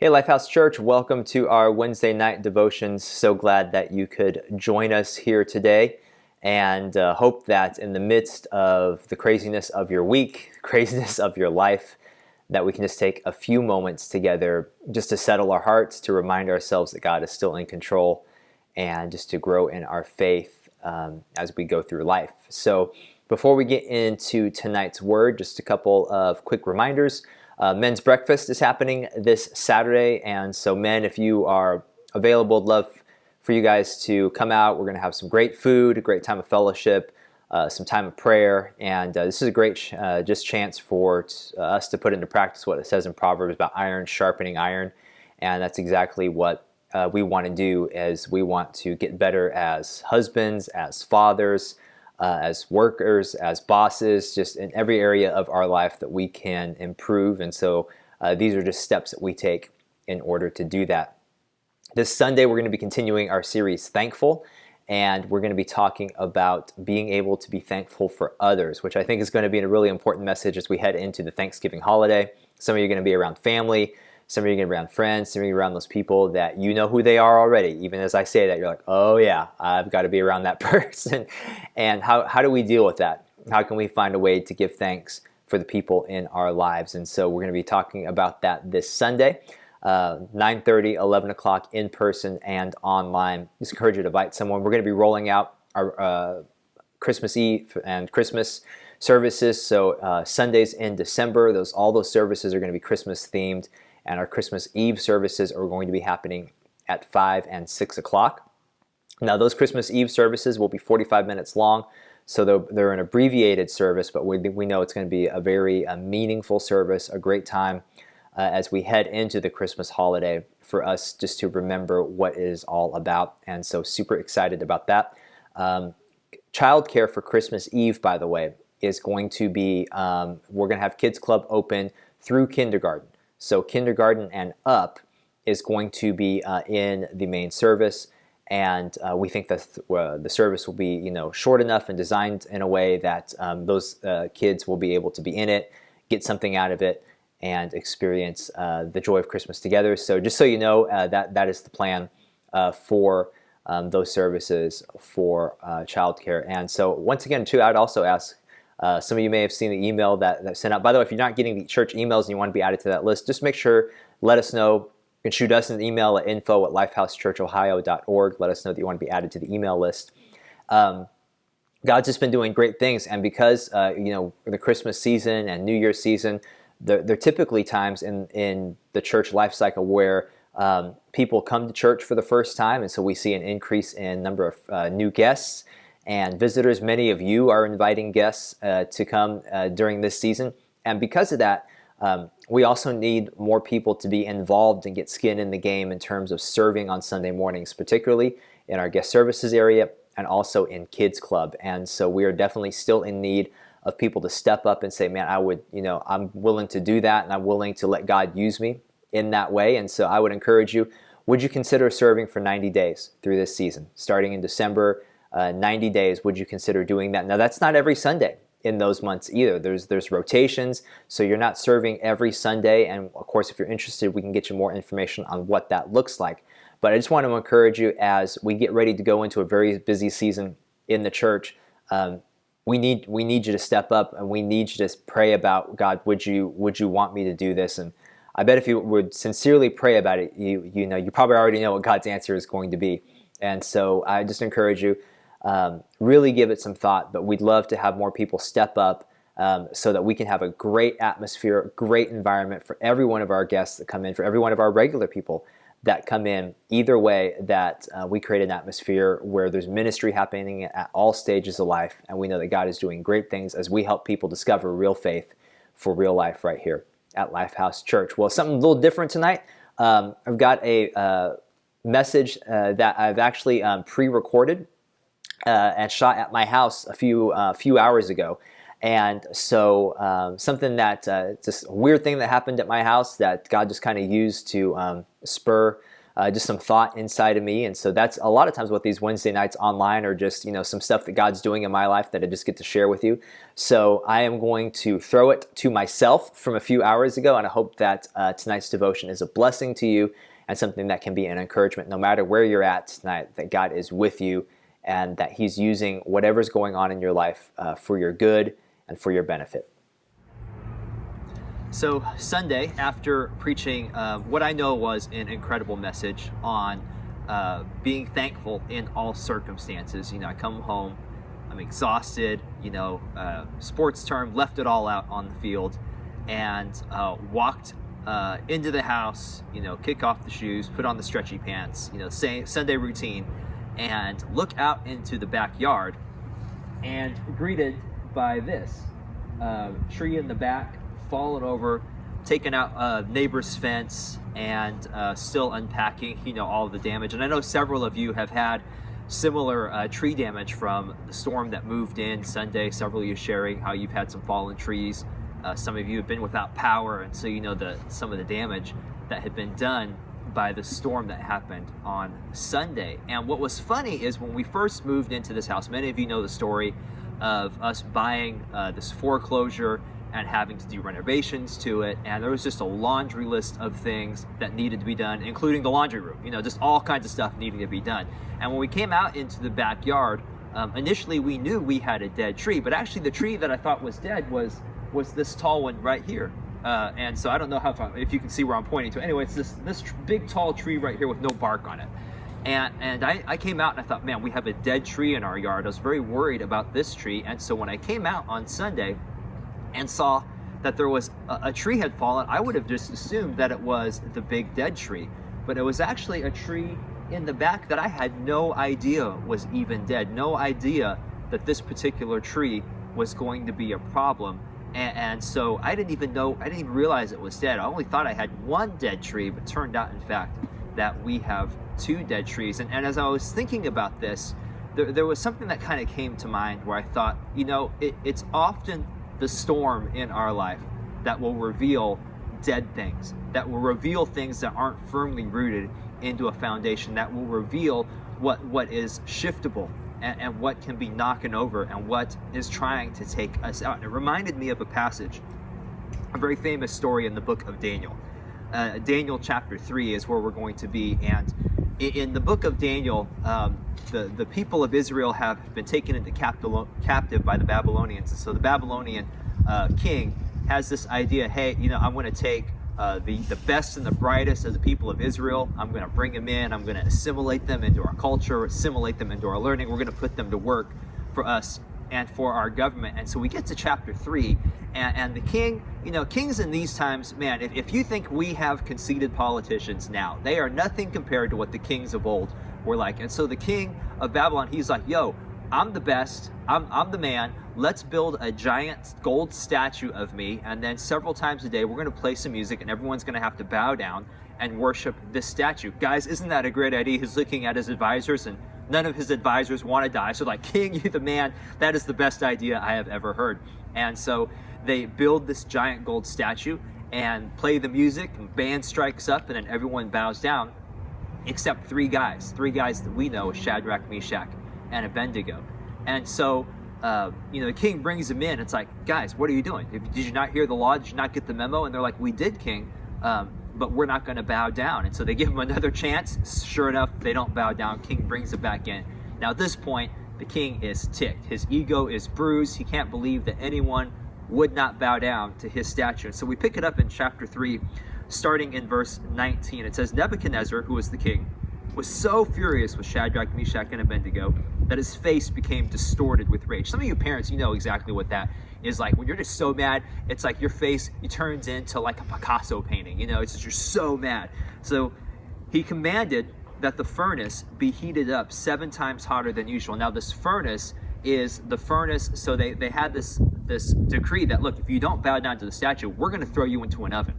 Hey, Lifehouse Church, welcome to our Wednesday night devotions. So glad that you could join us here today, and hope that in the midst of the craziness of your week, craziness of your life, that we can just take a few moments together just to settle our hearts, to remind ourselves that God is still in control, and just to grow in our faith as we go through life. So before we get into tonight's word, just a couple of quick reminders. Men's breakfast is happening this Saturday, and so men, if you are available, I'd love for you guys to come out. We're going to have some great food, a great time of fellowship, some time of prayer, and this is a great just chance for us to put into practice what it says in Proverbs about iron sharpening iron, and that's exactly what we want to do. As we want to get better as husbands, as fathers, as workers, as bosses, just in every area of our life that we can improve. And so these are just steps that we take in order to do that. This Sunday, we're going to be continuing our series, Thankful, and we're going to be talking about being able to be thankful for others, which I think is going to be a really important message as we head into the Thanksgiving holiday. Some of you are going to be around family. Some of you are going to be around friends, some of you are around those people that you know who they are already. Even as I say that, you're like, oh yeah, I've got to be around that person. And how do we deal with that? How can we find a way to give thanks for the people in our lives? And so we're going to be talking about that this Sunday, 9:30, 11 o'clock in person and online. Just encourage you to invite someone. We're going to be rolling out our Christmas Eve and Christmas services. So Sundays in December, all those services are going to be Christmas themed. And our Christmas Eve services are going to be happening at 5 and 6 o'clock. Now, those Christmas Eve services will be 45 minutes long, so they're an abbreviated service, but we know it's going to be a very meaningful service, a great time as we head into the Christmas holiday for us just to remember what it is all about. And so super excited about that. Childcare for Christmas Eve, by the way, is going to be, we're going to have Kids Club open through kindergarten. So kindergarten and up is going to be in the main service, and we think that the service will be short enough and designed in a way that those kids will be able to be in it, get something out of it, and experience the joy of Christmas together. So just so you know, that is the plan for those services for childcare. And so once again, too, I'd also ask, some of you may have seen the email that sent out. By the way, if you're not getting the church emails and you want to be added to that list, just make sure, let us know. You can shoot us an email at info@lifehousechurchohio.org. Let us know that you want to be added to the email list. God's just been doing great things, and because the Christmas season and New Year's season, there are typically times in the church life cycle where people come to church for the first time, and so we see an increase in number of new guests and visitors. Many of you are inviting guests to come during this season. And because of that, we also need more people to be involved and get skin in the game in terms of serving on Sunday mornings, particularly in our guest services area and also in Kids Club. And so we are definitely still in need of people to step up and say, man, I'm willing to do that, and I'm willing to let God use me in that way. And so I would encourage you, would you consider serving for 90 days through this season, starting in December? 90 days, would you consider doing that? Now, that's not every Sunday in those months either. There's rotations, so you're not serving every Sunday. And of course, if you're interested, we can get you more information on what that looks like. But I just want to encourage you, as we get ready to go into a very busy season in the church, we need you to step up, and we need you to pray about, God, would you want me to do this? And I bet if you would sincerely pray about it, you probably already know what God's answer is going to be. And so I just encourage you, really give it some thought, but we'd love to have more people step up so that we can have a great atmosphere, great environment for every one of our guests that come in, for every one of our regular people that come in. Either way, that we create an atmosphere where there's ministry happening at all stages of life, and we know that God is doing great things as we help people discover real faith for real life right here at Lifehouse Church. Well, something a little different tonight. I've got a message that I've actually pre-recorded and shot at my house a few hours ago. And so something just a weird thing that happened at my house that God just kind of used to spur just some thought inside of me. And so that's a lot of times what these Wednesday nights online are, just some stuff that God's doing in my life that I just get to share with you. So I am going to throw it to myself from a few hours ago, and I hope that tonight's devotion is a blessing to you and something that can be an encouragement no matter where you're at tonight, that God is with you and that He's using whatever's going on in your life for your good and for your benefit. So Sunday, after preaching what I know was an incredible message on being thankful in all circumstances, I come home, I'm exhausted, sports term, left it all out on the field, and walked into the house, kick off the shoes, put on the stretchy pants, Sunday routine, and look out into the backyard and greeted by this tree in the back, fallen over, taken out a neighbor's fence, and still unpacking, all the damage. And I know several of you have had similar tree damage from the storm that moved in Sunday. Several of you sharing how you've had some fallen trees. Some of you have been without power, and so some of the damage that had been done by the storm that happened on Sunday. And what was funny is when we first moved into this house, many of you know the story of us buying this foreclosure and having to do renovations to it, and there was just a laundry list of things that needed to be done, including the laundry room, just all kinds of stuff needing to be done. And when we came out into the backyard, initially we knew we had a dead tree, but actually the tree that I thought was dead was this tall one right here. And so I don't know if you can see where I'm pointing to. Anyway, it's this big tall tree right here with no bark on it. And I came out and I thought, man, we have a dead tree in our yard. I was very worried about this tree. And so when I came out on Sunday and saw that there was a tree had fallen, I would have just assumed that it was the big dead tree. But it was actually a tree in the back that I had no idea was even dead. No idea that this particular tree was going to be a problem. And so I didn't even realize it was dead. I only thought I had one dead tree, but turned out, in fact, that we have two dead trees. And as I was thinking about this, there was something that kind of came to mind where I thought, it's often the storm in our life that will reveal dead things, that will reveal things that aren't firmly rooted into a foundation, that will reveal what is shiftable and what can be knocking over and what is trying to take us out. And it reminded me of a passage, a very famous story in the book of Daniel. Daniel chapter 3 is where we're going to be. And in the book of Daniel, the people of Israel have been taken into captive by the Babylonians. And so the Babylonian king has this idea, hey, I'm going to take the best and the brightest of the people of Israel. I'm going to bring them in. I'm going to assimilate them into our culture, assimilate them into our learning. We're going to put them to work for us and for our government. And so we get to chapter 3, and the king, kings in these times, man, if you think we have conceited politicians now, they are nothing compared to what the kings of old were like. And so the king of Babylon, he's like, yo, I'm the best, I'm the man, let's build a giant gold statue of me, and then several times a day we're going to play some music and everyone's going to have to bow down and worship this statue. Guys, isn't that a great idea? He's looking at his advisors, and none of his advisors want to die. So like, king, you the man, that is the best idea I have ever heard. And so they build this giant gold statue and play the music, and band strikes up, and then everyone bows down except three guys that we know, Shadrach, Meshach, and Abednego. And so the king brings them in. It's like, guys, what are you doing? Did you not hear the law? Did you not get the memo? And they're like, we did, king, but we're not going to bow down. And so they give him another chance. Sure enough, they don't bow down. King brings it back in. Now at this point, the king is ticked. His ego is bruised. He can't believe that anyone would not bow down to his statue. And so we pick it up in chapter 3, starting in verse 19. It says, Nebuchadnezzar, who was the king, was so furious with Shadrach, Meshach, and Abednego that his face became distorted with rage. Some of you parents, you know exactly what that is like. When you're just so mad, it's like your face, it turns into like a Picasso painting. It's just, you're so mad. So he commanded that the furnace be heated up 7 times hotter than usual. Now this furnace is the furnace, so they had this decree that, look, if you don't bow down to the statue, we're going to throw you into an oven.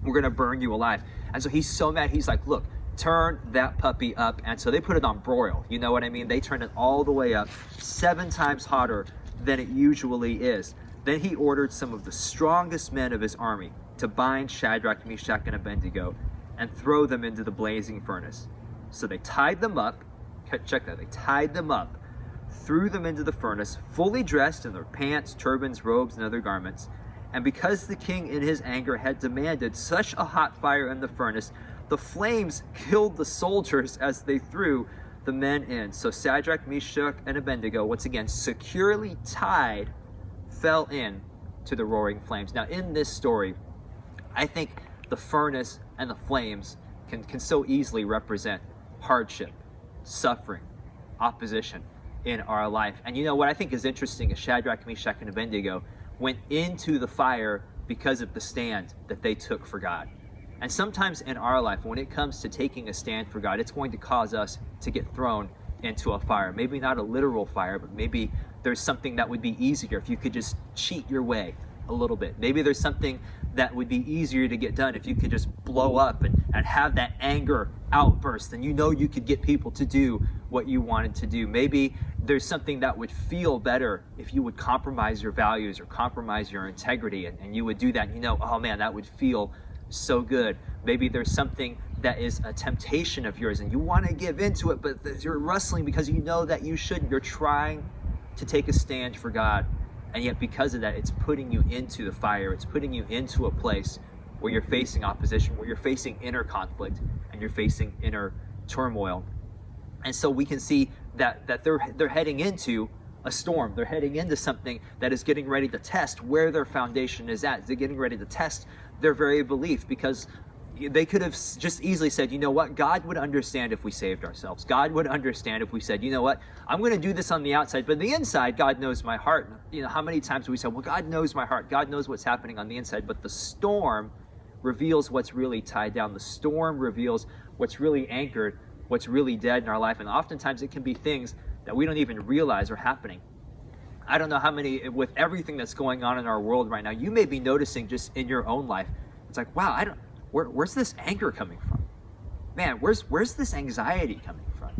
We're going to burn you alive. And so he's so mad, he's like, look, turn that puppy up. And so they put it on broil. You know what I mean? They turn it all the way up, 7 times hotter than it usually is. Then he ordered some of the strongest men of his army to bind Shadrach, Meshach, and Abednego and throw them into the blazing furnace. So they tied them up, check that, they tied them up, threw them into the furnace, fully dressed in their pants, turbans, robes, and other garments. And because the king in his anger had demanded such a hot fire in the furnace, the flames killed the soldiers as they threw the men in. So Shadrach, Meshach, and Abednego, once again securely tied, fell in to the roaring flames. Now in this story, I think the furnace and the flames can so easily represent hardship, suffering, opposition in our life. And you know what I think is interesting is Shadrach, Meshach, and Abednego went into the fire because of the stand that they took for God. And sometimes in our life, when it comes to taking a stand for God, it's going to cause us to get thrown into a fire. Maybe not a literal fire, but maybe there's something that would be easier if you could just cheat your way a little bit. Maybe there's something that would be easier to get done if you could just blow up and have that anger outburst, and you know you could get people to do what you wanted to do. Maybe there's something that would feel better if you would compromise your values or compromise your integrity, and you would do that, and you know, oh man, that would feel so good. Maybe there's something that is a temptation of yours and you want to give into it, but you're wrestling because you know that you shouldn't. You're trying to take a stand for God, and yet because of that, it's putting you into the fire. It's putting you into a place where you're facing opposition, where you're facing inner conflict, and you're facing inner turmoil. And so we can see that they're heading into a storm. They're heading into something that is getting ready to test where their foundation is at. They're getting ready to test their very belief, because they could have just easily said, you know what, God would understand if we saved ourselves. God would understand if we said, you know what, I'm going to do this on the outside, but the inside, God knows my heart. You know, how many times have we said, well, God knows my heart. God knows what's happening on the inside, but the storm reveals what's really tied down. The storm reveals what's really anchored, what's really dead in our life. And oftentimes it can be things that we don't even realize are happening. I don't know how many, with everything that's going on in our world right now, you may be noticing just in your own life, it's like, wow, where's this anger coming from? Man, where's this anxiety coming from?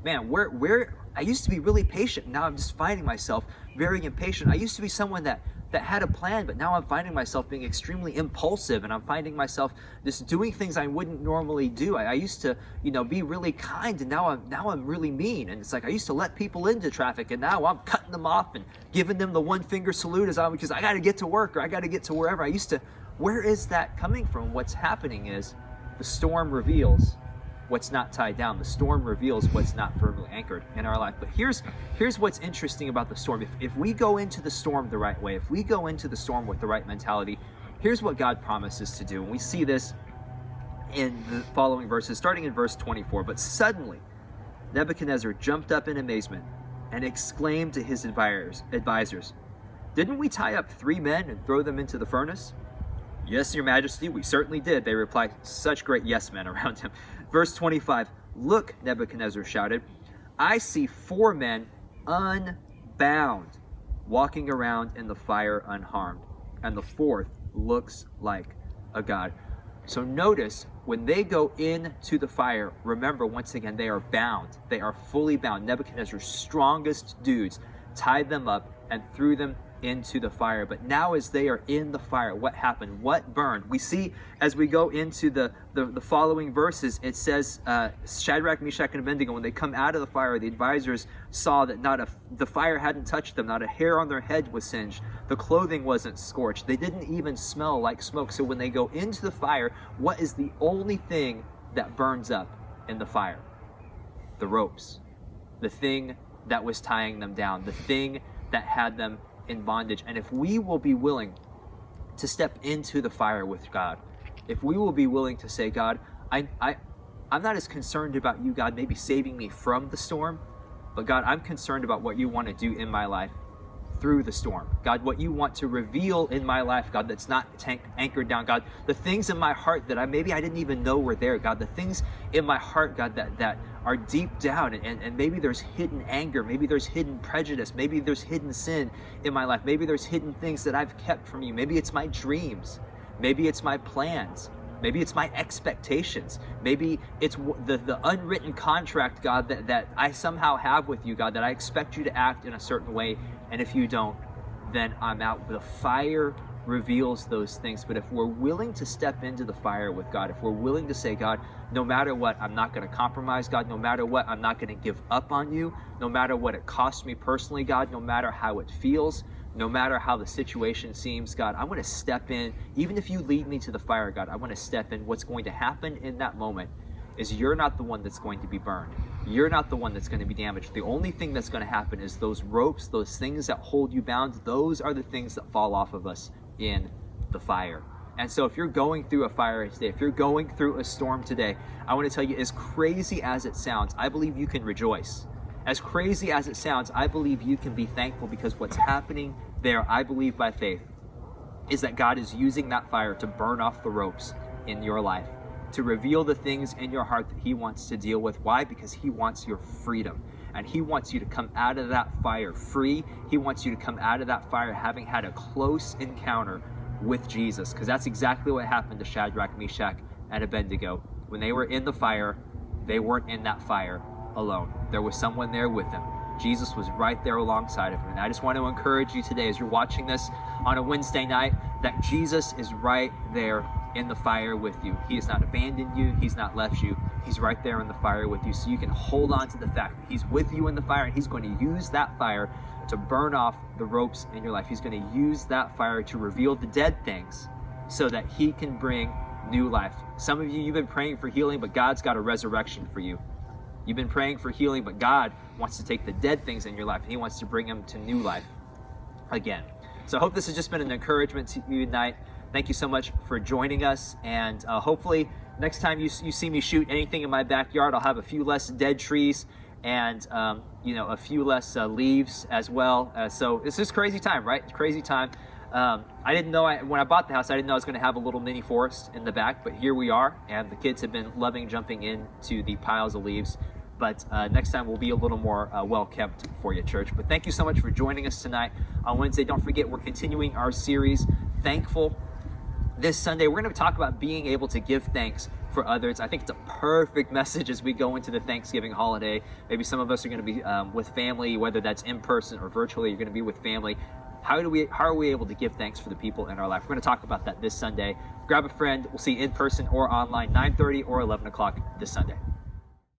Man, where I used to be really patient, now I'm just finding myself very impatient. I used to be someone that had a plan, but now I'm finding myself being extremely impulsive, and I'm finding myself just doing things I wouldn't normally do. I used to, be really kind, and now I'm really mean. And it's like I used to let people into traffic, and now I'm cutting them off and giving them the one finger salute because I got to get to work or I got to get to wherever. Where is that coming from? What's happening is the storm reveals what's not tied down. The storm reveals what's not firmly anchored in our life. But here's what's interesting about the storm. If we go into the storm the right way, if we go into the storm with the right mentality, here's what God promises to do. And we see this in the following verses, starting in verse 24. But suddenly Nebuchadnezzar jumped up in amazement and exclaimed to his advisors, "Didn't we tie up 3 men and throw them into the furnace?" "Yes, your majesty, we certainly did," they replied, such great yes men around him. Verse 25, "Look," Nebuchadnezzar shouted, "I see 4 men unbound walking around in the fire unharmed, and the 4th looks like a god." So notice, when they go into the fire, remember, once again, they are bound. They are fully bound. Nebuchadnezzar's strongest dudes tied them up and threw them into the fire. But now as they are in the fire, what happened? What burned? We see as we go into the following verses, it says Shadrach, Meshach, and Abednego, when they come out of the fire, the advisors saw that the fire hadn't touched them. Not a hair on their head was singed. The clothing wasn't scorched. They didn't even smell like smoke. So when they go into the fire, what is the only thing that burns up in the fire? The ropes. The thing that was tying them down. The thing that had them in bondage. And if we will be willing to step into the fire with God, if we will be willing to say, God, I'm not as concerned about you, God, maybe saving me from the storm, but God, I'm concerned about what you want to do in my life through the storm. God, what you want to reveal in my life, God, that's not anchored down. God, the things in my heart that maybe I didn't even know were there, God, the things in my heart, God, that are deep down, and maybe there's hidden anger, maybe there's hidden prejudice, maybe there's hidden sin in my life, maybe there's hidden things that I've kept from you, maybe it's my dreams, maybe it's my plans, maybe it's my expectations, maybe it's the unwritten contract, God, that I somehow have with you, God, that I expect you to act in a certain way, and if you don't, then I'm out. The fire reveals those things. But if we're willing to step into the fire with God, if we're willing to say, God, no matter what, I'm not going to compromise, God, no matter what, I'm not going to give up on you, no matter what it costs me personally, God, no matter how it feels, no matter how the situation seems, God, I'm going to step in. Even if you lead me to the fire, God, I want to step in. What's going to happen in that moment is you're not the one that's going to be burned. You're not the one that's going to be damaged. The only thing that's going to happen is those ropes, those things that hold you bound, those are the things that fall off of us in the fire. And so if you're going through a fire today, if you're going through a storm today, I want to tell you, as crazy as it sounds, I believe you can rejoice. As crazy as it sounds, I believe you can be thankful, because what's happening there, I believe by faith, is that God is using that fire to burn off the ropes in your life, to reveal the things in your heart that he wants to deal with. Why? Because he wants your freedom. And he wants you to come out of that fire free. He wants you to come out of that fire having had a close encounter with Jesus. Because that's exactly what happened to Shadrach, Meshach, and Abednego. When they were in the fire, they weren't in that fire alone. There was someone there with them. Jesus was right there alongside of him. And I just want to encourage you today, as you're watching this on a Wednesday night, that Jesus is right there in the fire with you. He has not abandoned you. He's not left you. He's right there in the fire with you. So you can hold on to the fact that he's with you in the fire, and he's going to use that fire to burn off the ropes in your life. He's going to use that fire to reveal the dead things so that he can bring new life. Some of you, you've been praying for healing, but God's got a resurrection for you. You've been praying for healing, but God wants to take the dead things in your life and he wants to bring them to new life again. So I hope this has just been an encouragement to you tonight. Thank you so much for joining us. And hopefully next time you see me shoot anything in my backyard, I'll have a few less dead trees and a few less leaves as well. So it's just crazy time, right? It's crazy time. I didn't know, when I bought the house, I didn't know I was going to have a little mini forest in the back, but here we are. And the kids have been loving jumping into the piles of leaves. But next time we'll be a little more well-kept for you, church. But thank you so much for joining us tonight on Wednesday. Don't forget, we're continuing our series, Thankful. This Sunday, we're going to talk about being able to give thanks for others. I think it's a perfect message as we go into the Thanksgiving holiday. Maybe some of us are going to be with family, whether that's in person or virtually, you're going to be with family. How are we able to give thanks for the people in our life? We're going to talk about that this Sunday. Grab a friend. We'll see you in person or online, 9:30 or 11 o'clock this Sunday.